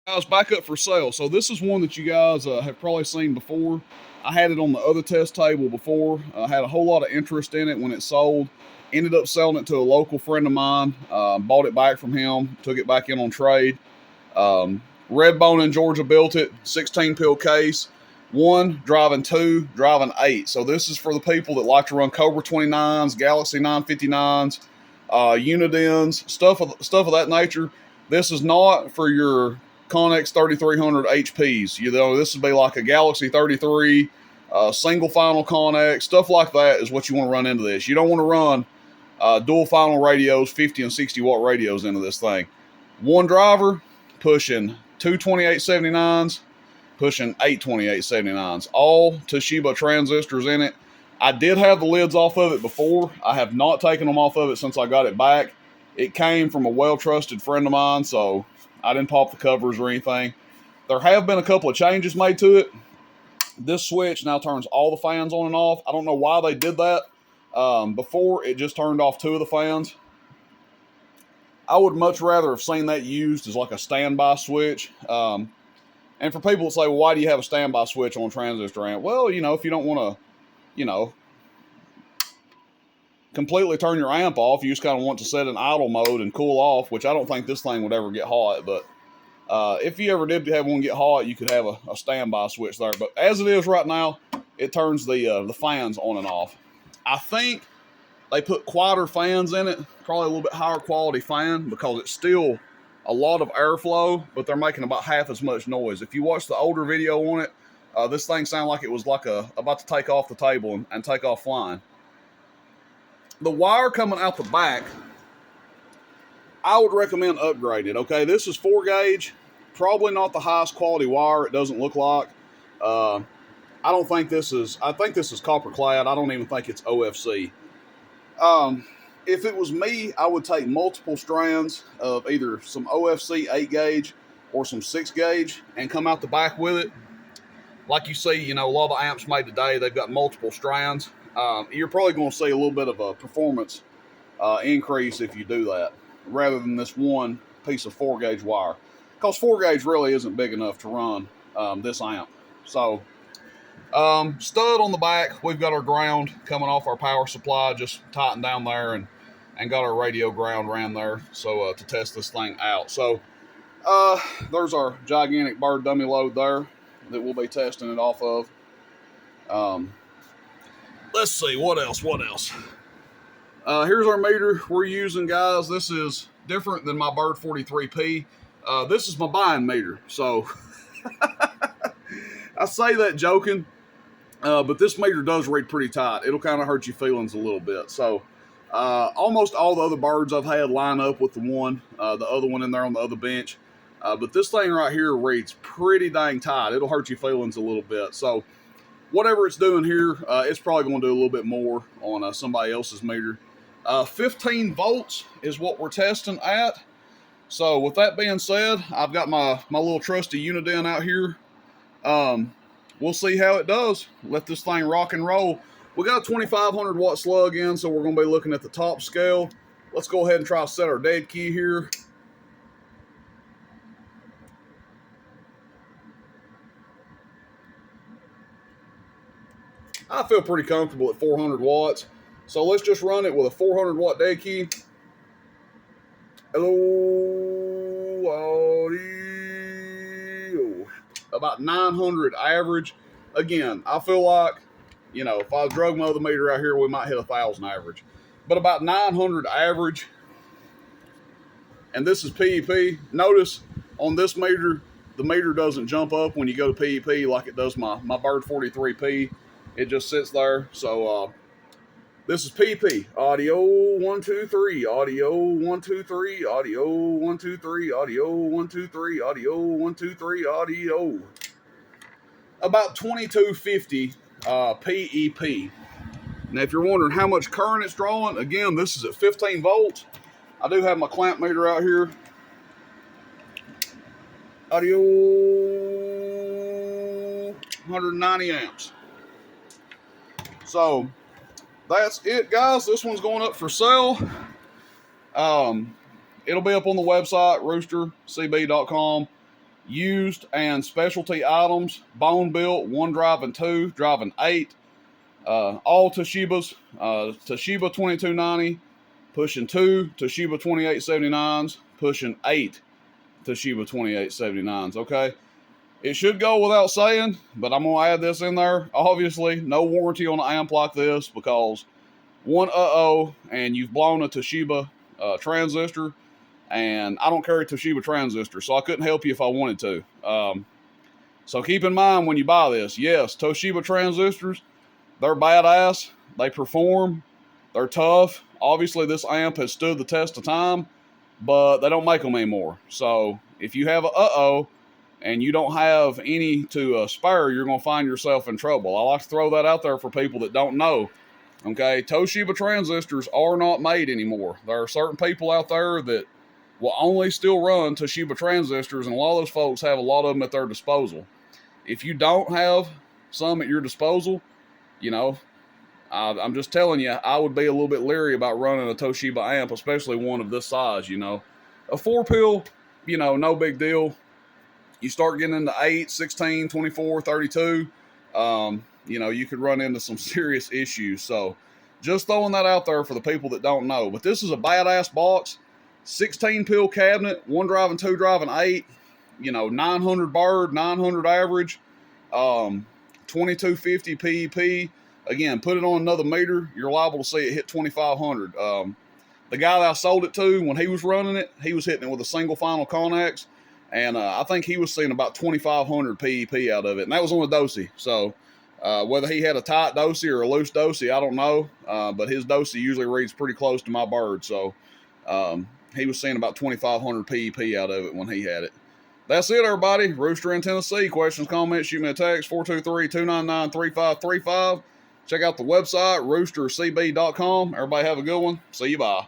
Guys, back up for sale. So this is one that you guys have probably seen before. I had it on the other test table before. I had a whole lot of interest in it when it sold. Ended up selling it to a local friend of mine. Bought it back from him. Took it back in on trade. Redbone in Georgia built it. 16 pill case. One, driving two, driving eight. So this is for the people that like to run Cobra 29s, Galaxy 959s, Unidens, stuff of that nature. This is not for your Connex 3300 HPs. You know, this would be like a Galaxy 33, single final Connex, stuff like that is what you want to run into this. You don't want to run dual final radios, 50 and 60 watt radios into this thing. One driver pushing two 2879s, pushing eight 2879s, all Toshiba transistors in it. I did have the lids off of it before. I have not taken them off of it since I got it back. It came from a well-trusted friend of mine, so I didn't pop the covers or anything. There have been a couple of changes made to it. This switch now turns all the fans on and off. I don't know why they did that. Before, it just turned off two of the fans. I would much rather have seen that used as like a standby switch. And for people that say, well, why do you have a standby switch on a transistor amp? Well, you know, if you don't want to, you know, completely turn your amp off, you just kind of want to set in idle mode and cool off, which I don't think this thing would ever get hot. But if you ever did have one get hot, you could have a standby switch there. But as it is right now, it turns the fans on and off. I think they put quieter fans in it, probably a little bit higher quality fan, because it's still a lot of airflow, but they're making about half as much noise. If you watch the older video on it, this thing sounded like it was like about to take off the table and take off flying. The wire coming out the back, I would recommend upgrading. Okay, this is 4 gauge, probably not the highest quality wire. It doesn't look like. I don't think this is. I think this is copper clad. I don't even think it's OFC. If it was me, I would take multiple strands of either some OFC 8 gauge or some 6 gauge and come out the back with it. Like you see, you know, a lot of the amps made today, they've got multiple strands. You're probably going to see a little bit of a performance increase if you do that, rather than this one piece of 4 gauge wire. Because 4 gauge really isn't big enough to run this amp. So, stud on the back, we've got our ground coming off our power supply, just tightened down there, and got our radio ground ran there, so to test this thing out. So there's our gigantic bird dummy load there that we'll be testing it off of. Let's see, what else? Here's our meter we're using, guys. This is different than my Bird 43P. This is my buying meter, so I say that joking, but this meter does read pretty tight. It'll kind of hurt your feelings a little bit. So almost all the other birds I've had line up with the other one in there on the other bench. But this thing right here reads pretty dang tight. It'll hurt your feelings a little bit. So whatever it's doing here, it's probably going to do a little bit more on somebody else's meter. 15 volts is what we're testing at. So with that being said, I've got my little trusty Uniden out here. We'll see how it does. Let this thing rock and roll. We got a 2500 watt slug in, so we're going to be looking at the top scale. Let's go ahead and try to set our dead key here. I feel pretty comfortable at 400 watts. So let's just run it with a 400 watt dead key. Hello, audio. About 900 average. Again, I feel like, you know, if I drug my other meter out here, we might hit 1,000 average. But about 900 average. And this is PEP. Notice on this meter, the meter doesn't jump up when you go to PEP like it does my Bird 43P. It just sits there. So this is PEP. Audio 1 2 3. Audio 1 2 3. Audio 1 2 3. Audio 1 2 3. Audio 1 2 3. Audio. About 2250 PEP. Now, if you're wondering how much current it's drawing, again, this is at 15 volts. I do have my clamp meter out here. Audio 190 amps. So that's it, guys. This one's going up for sale. It'll be up on the website, roostercb.com. used and specialty items, bone built, 1 driving 2, driving 8. All Toshibas, Toshiba 2290, pushing 2 Toshiba 2879s, pushing 8 Toshiba 2879s, okay? It should go without saying, but I'm going to add this in there. Obviously, no warranty on an amp like this because one and you've blown a Toshiba transistor, and I don't carry Toshiba transistors, so I couldn't help you if I wanted to. So keep in mind when you buy this, yes, Toshiba transistors, they're badass, they perform, they're tough. Obviously, this amp has stood the test of time, but they don't make them anymore. So if you have a and you don't have any to spare, you're going to find yourself in trouble. I like to throw that out there for people that don't know. Okay, Toshiba transistors are not made anymore. There are certain people out there that will only still run Toshiba transistors, and a lot of those folks have a lot of them at their disposal. If you don't have some at your disposal, you know, I'm just telling you, I would be a little bit leery about running a Toshiba amp, especially one of this size, you know. A 4-pill, you know, no big deal. You start getting into 8, 16, 24, 32, you know, you could run into some serious issues. So just throwing that out there for the people that don't know. But this is a badass box, 16-pill cabinet, 1 driving, 2 driving, 8, you know, 900 bird, 900 average, 2250 PEP. Again, put it on another meter, you're liable to see it hit 2500. The guy that I sold it to, when he was running it, he was hitting it with a single final Connex, and I think he was seeing about 2500 PEP out of it, and that was on a Dosi. So whether he had a tight Dosi or a loose Dosi, I don't know, but his Dosi usually reads pretty close to my bird, so he was seeing about 2500 PEP out of it when he had it. That's it, everybody. Rooster in Tennessee. Questions, comments, shoot me a text, 423-299-3535. Check out the website, roostercb.com. Everybody have a good one. See you, bye.